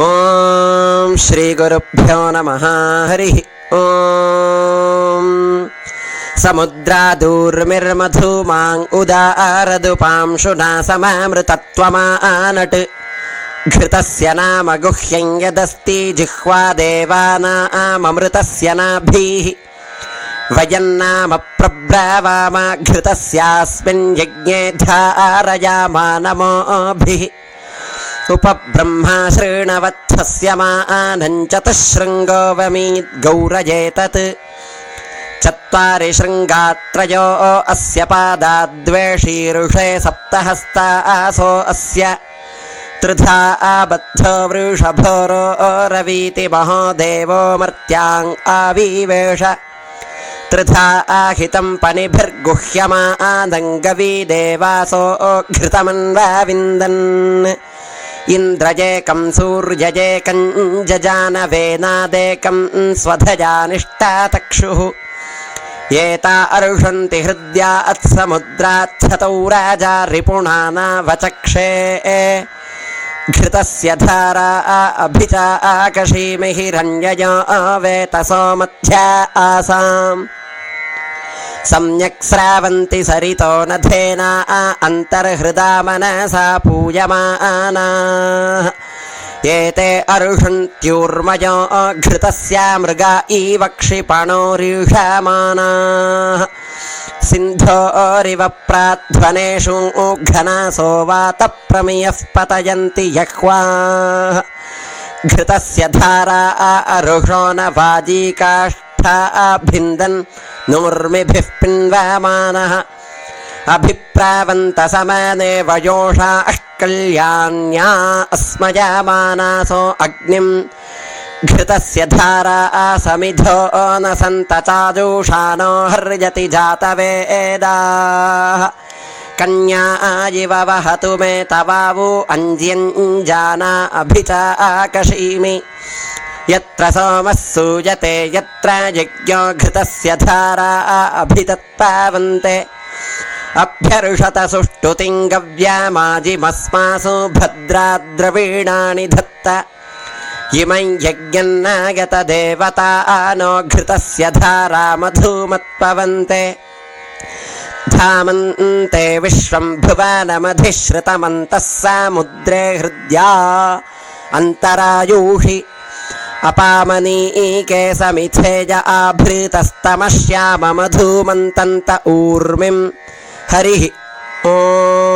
ఓం శ్రీ గురుభ్యో నమః. హరి ఓం. సముద్రాదూర్మిర్మధుమాం ఉదారదుపాంశునా సమామృతత్వమానట్ ఘృతస్య నామ గుహ్యం యదస్తి జిహ్వా దేవానామమృతస్య నాభీః వయన్నామ ప్రబ్రవామ ఘృతస్యాస్మిన్ యజ్ఞే ధారయామా నమోభిః ఉపబ్రహ్మా శృణవత్సస్య మానం చతుశృంగో వమీద్ గౌరజేతత్ చత్వారి శృంగాత్రయో అస్య పాదాద్వేషీరుషే సప్తహస్తాసో అస్య త్రిధా బద్ధో వృషభోరో రవీతి మహోదేవో మర్త్యాం ఆవివేష త్రిధా ఆహితం పనిభిర్గుహ్యమాదంగవీ దేవాసో ఘృతమన్వవిन्दన్ ఇంద్రజేకం సూర్యజేకం జజానవేనాదేకం స్వధజానిష్టాతక్షుః ఏతా అర్షంతి హృద్యా అత్సముద్రాచ్చతౌ రాజా రిపుణానావచక్షే ఘృతస్య ధారా అభిచాకషీమి హిరణ్యయో వేతసో మధ్యా ఆసాం సమ్యక్ స్రావంతి సరితో నధేనా అంతర్హృదా మనసా పూయమానాః ఏతే అర్షంత్యూర్మయో ఘృతస్య మృగా ఈవ క్షిపణోరీషమానాః సింధోరివ ప్రాధ్వనేషు ఘనాసో వాతప్రమియః పతయంతి యహ్వాః ఘృతస్య ధారా అరుషో న వాజీకాష్ఠాభిందన్ నూర్మిభిః పిన్వమానః అభిప్రావంత సమానే వయోషా కళ్యాణ్యా అస్మయామానాసో అగ్నిం ఘృతస్య ధారా సమిధో న సంతచాజూషానో హర్యతి జాతవేదాః కన్యా ఇవ వహతు మే తవావు అంజ్యంజానా అభిచాకషీమి యత్ర సోమః సూయతే యత్ర యజ్ఞో ఘృతస్య ధారా అభితత్పావంతే అభ్యర్షత సుష్టుతిం గవ్యామాజిమస్మాసు భద్రాద్రవీణాని ధత్త ఇమం యజ్ఞన్నాగత దేవతానో ఘృతస్య ధారా మధుమత్పవంతే ధామంతే విశ్వం భువనమధిశ్రుతమంతః సముద్రే హృద్యా అంతరాయూషి అపామనీకే సమిథేజ ఆభృతస్తమశ్యామ మధుమంతంత ఊర్మిం. హరి ఓం.